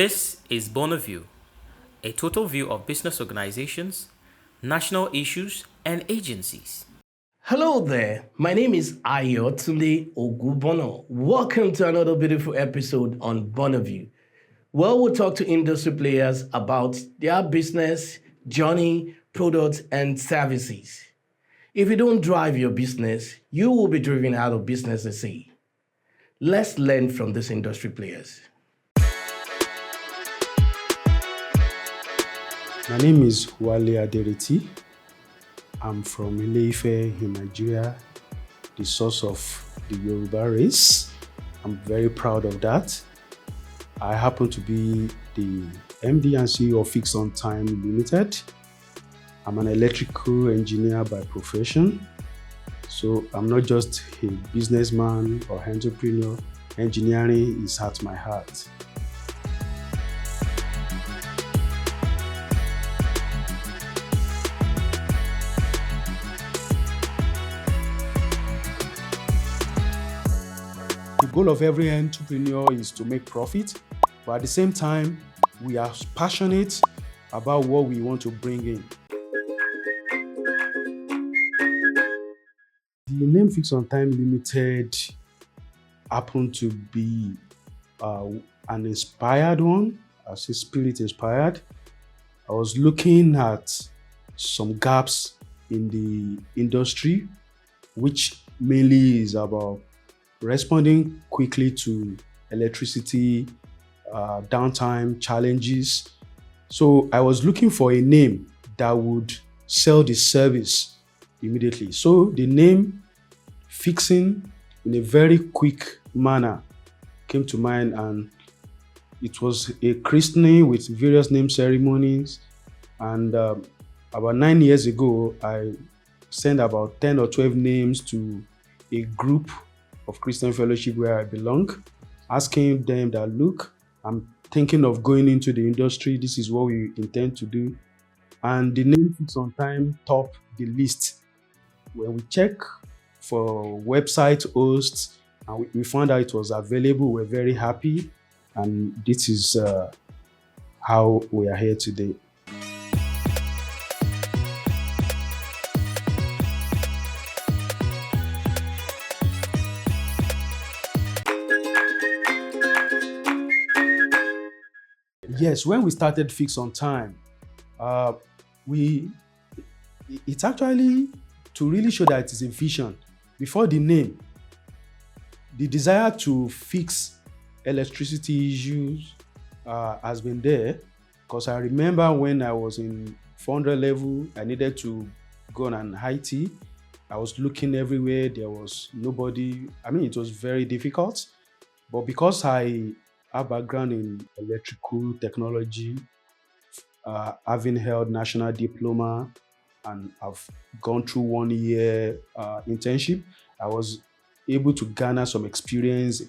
This is Bonaview, a total view of business organizations, national issues, and agencies. Hello there. My name is Ayotunde Ogubono. Welcome to another beautiful episode on Bonneview. We'll talk to industry players about their business, journey, products, and services. If you don't drive your business, you will be driven out of business, they say. Let's learn from these industry players. My name is Wale Adereti. I'm from Ile-Ife in Nigeria, the source of the Yoruba race. I'm very proud of that. I happen to be the MD and CEO of Fix On Time Limited. I'm an electrical engineer by profession. So I'm not just a businessman or entrepreneur. Engineering is at my heart. The goal of every entrepreneur is to make profit, but at the same time, we are passionate about what we want to bring in. The name Fix On Time Limited happened to be an inspired one, I say spirit inspired. I was looking at some gaps in the industry, which mainly is about responding quickly to electricity, downtime challenges. So I was looking for a name that would sell the service immediately. So the name Fixing in a very quick manner came to mind, and it was a christening with various name ceremonies. And about 9 years ago, I sent about 10 or 12 names to a group of Christian fellowship where I belong, asking them that, look, I'm thinking of going into the industry. This is what we intend to do. And the name Fix On Time topped the list. When we check for website hosts, and we found out it was available, we're very happy. And this is how we are here today. Yes, when we started Fix On Time, it's actually to really show that it is a vision. Before the name, the desire to fix electricity issues has been there, because I remember when I was in 400 level, I needed to go on an IT. I was looking everywhere, there was nobody. I mean, it was very difficult, but because I have background in electrical technology, having held national diploma, and I've gone through 1 year internship, I was able to garner some experience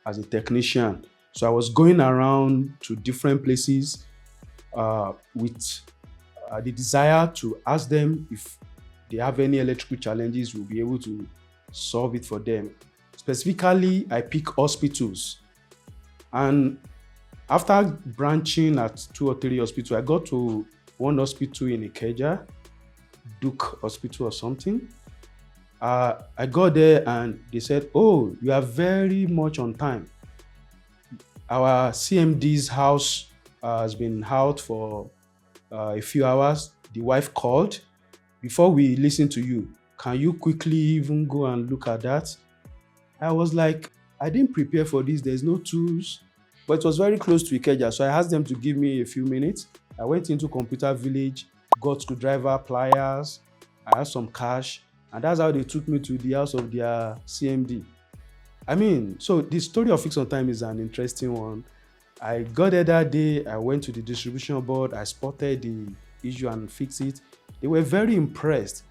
as a technician. So I was going around to different places with the desire to ask them if they have any electrical challenges, we'll be able to solve it for them. Specifically, I pick hospitals. And after branching at 2 or 3 hospitals, I got to one hospital in Ikeja, Duke Hospital or something. I got there and they said, oh, you are very much on time. Our CMD's house has been out for a few hours. The wife called. Before we listen to you, can you quickly even go and look at that? I was like, I didn't prepare for this. There's no tools, but it was very close to Ikeja. So I asked them to give me a few minutes. I went into Computer Village, got screwdriver, pliers. I had some cash, and that's how they took me to the house of their CMD. I mean, so the story of Fix On Time is an interesting one. I got there that day. I went to the distribution board. I spotted the issue and fixed it. They were very impressed.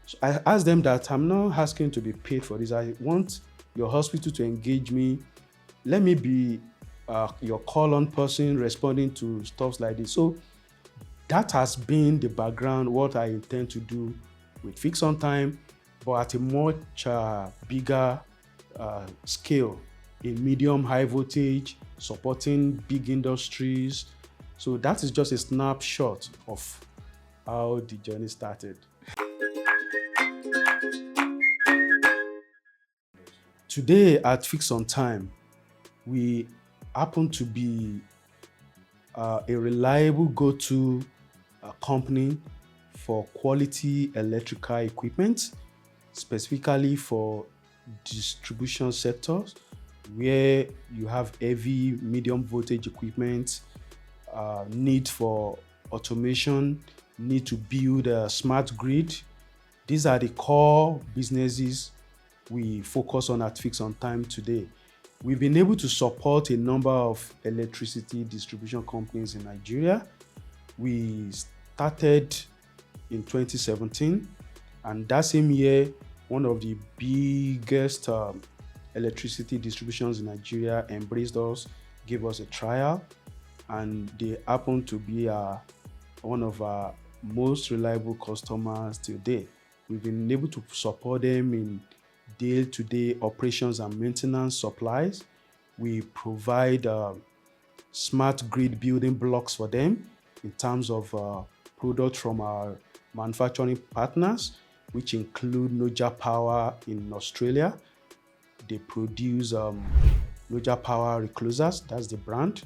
So I asked them that I'm not asking to be paid for this. I want your hospital to engage me. Let me be your call-on person responding to stuff like this. So that has been the background, what I intend to do with Fix On Time, but at a much bigger scale, in medium high voltage supporting big industries. So that is just a snapshot of how the journey started. Today at Fix on Time, we happen to be a reliable go-to company for quality electrical equipment, specifically for distribution sectors where you have heavy medium voltage equipment, need for automation, need to build a smart grid. These are the core businesses we focus on at Fix on Time today. We've been able to support a number of electricity distribution companies in Nigeria. We started in 2017, and that same year, one of the biggest electricity distributions in Nigeria embraced us, gave us a trial, and they happen to be one of our most reliable customers today. We've been able to support them in day-to-day operations and maintenance supplies. We provide smart grid building blocks for them in terms of products from our manufacturing partners, which include Noja Power in Australia. They produce Noja Power reclosers, that's the brand.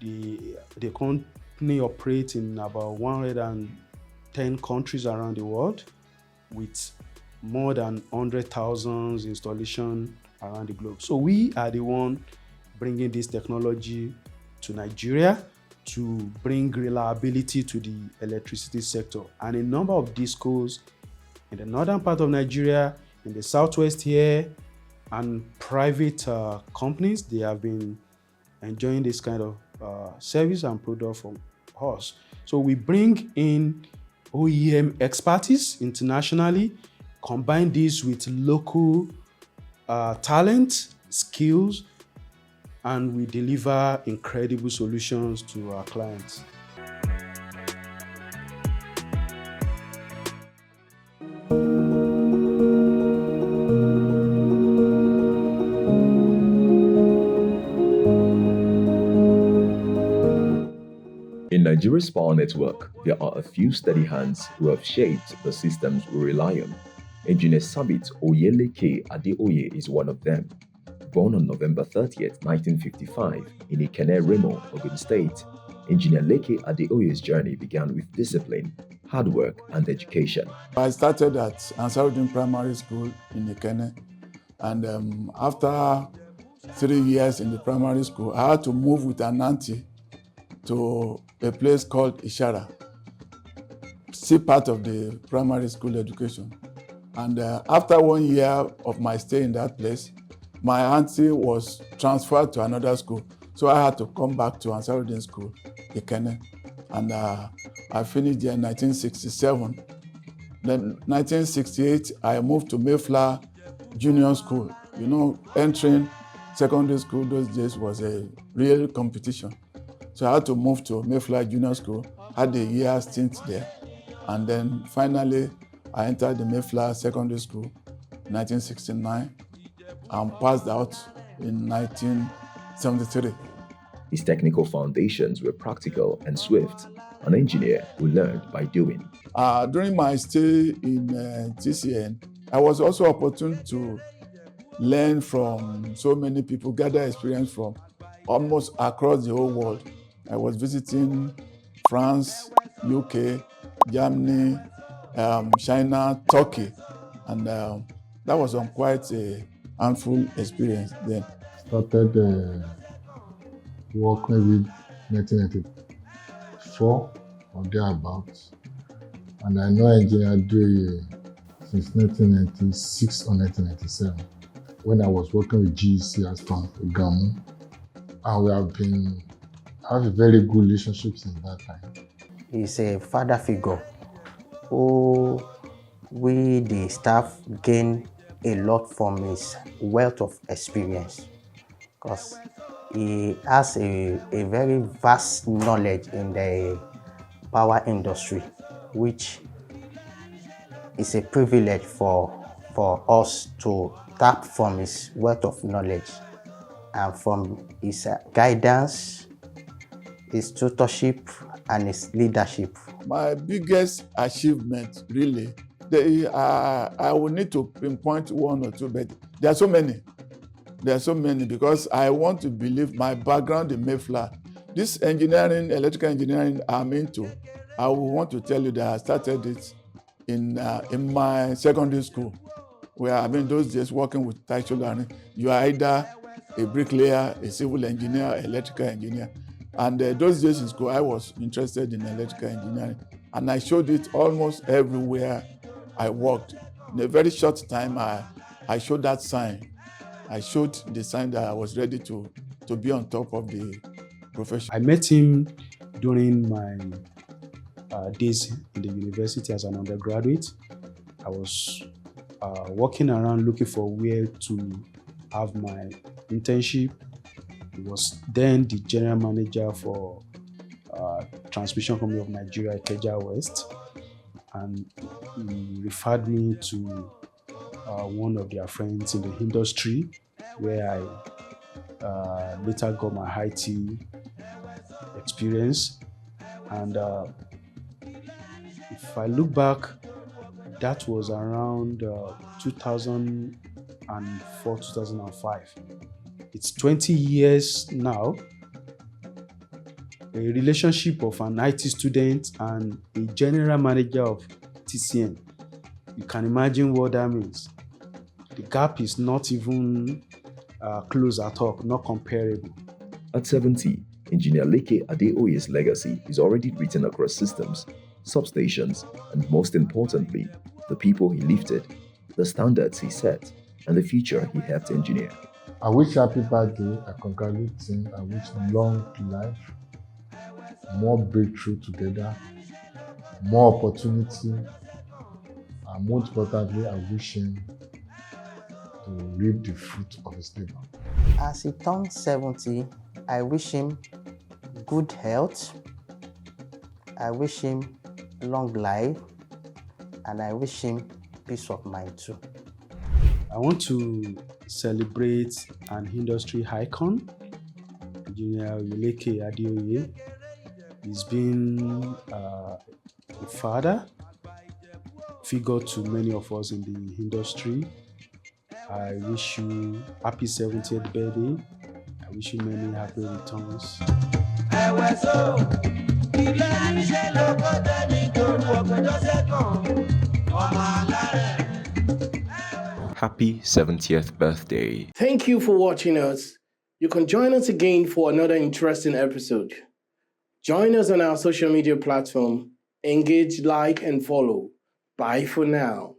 The company operates in about 110 countries around the world with more than 100,000 installations around the globe. So we are the one bringing this technology to Nigeria to bring reliability to the electricity sector. And a number of discos in the northern part of Nigeria, in the southwest here, and private companies, they have been enjoying this kind of service and product from us. So we bring in OEM expertise internationally, combine this with local talent, skills, and we deliver incredible solutions to our clients. In Nigeria's power network, there are a few steady hands who have shaped the systems we rely on. Engineer Sabit Adeoye is one of them. Born on November 30th, 1955, in Ikenne Remo, Ogun State, Engineer Leke Adeoye's journey began with discipline, hard work, and education. I started at Ansarudin Primary School in Ikenne, and after 3 years in the primary school, I had to move with an auntie to a place called Ishara, still part of the primary school education. And after 1 year of my stay in that place, my auntie was transferred to another school. So I had to come back to Ansarudin School, Ikenne. And I finished there in 1967. Then 1968, I moved to Mayflower Junior School. You know, entering secondary school those days was a real competition. So I had to move to Mayflower Junior School, had a year stint there. And then finally, I entered the Mayflower Secondary School in 1969 and passed out in 1973. His technical foundations were practical and swift, an engineer who learned by doing. During my stay in TCN, I was also opportune to learn from so many people, gather experience from almost across the whole world. I was visiting France, UK, Germany, China, Turkey, and that was quite a handful experience then. Started work maybe 1994 or thereabouts, and I know Engineer Adeoye since 1996 or 1997 when I was working with GEC as from Gamu, and we have a very good relationship since that time. He's a father figure who we, the staff, gain a lot from his wealth of experience because he has a very vast knowledge in the power industry, which is a privilege for us to tap from his wealth of knowledge. and from his guidance, his tutorship, and his leadership. My biggest achievement, really, I will need to pinpoint one or two, but there are so many. There are so many because I want to believe my background in Mayflower. This engineering, electrical engineering I'm into, I will want to tell you that I started it in my secondary school, where I've been those days working with Taicho learning. You are either a bricklayer, a civil engineer, electrical engineer. And those days in school, I was interested in electrical engineering. And I showed it almost everywhere I worked. In a very short time, I showed that sign. I showed the sign that I was ready to be on top of the profession. I met him during my days in the university as an undergraduate. I was walking around looking for where to have my internship. He was then the general manager for Transmission Company of Nigeria, Ikeja West, and he referred me to one of their friends in the industry, where I later got my IT experience. And if I look back, that was around 2004, 2005. It's 20 years now. A relationship of an IT student and a general manager of TCN. You can imagine what that means. The gap is not even close at all, not comparable. At 70, Engineer Leke Adeoye's legacy is already written across systems, substations, and most importantly, the people he lifted, the standards he set, and the future he helped engineer. I wish happy birthday. I congratulate him. I wish long life, more breakthrough together, more opportunity, and most importantly, I wish him to reap the fruit of his labor. As he turned 70, I wish him good health, I wish him long life, and I wish him peace of mind too. I want to celebrate an industry icon, Engineer Leke Adeoye. He's been a father figure to many of us in the industry. I wish you happy 70th birthday. I wish you many happy returns. Happy 70th birthday. Thank you for watching us. You can join us again for another interesting episode. Join us on our social media platform. Engage, like, and follow. Bye for now.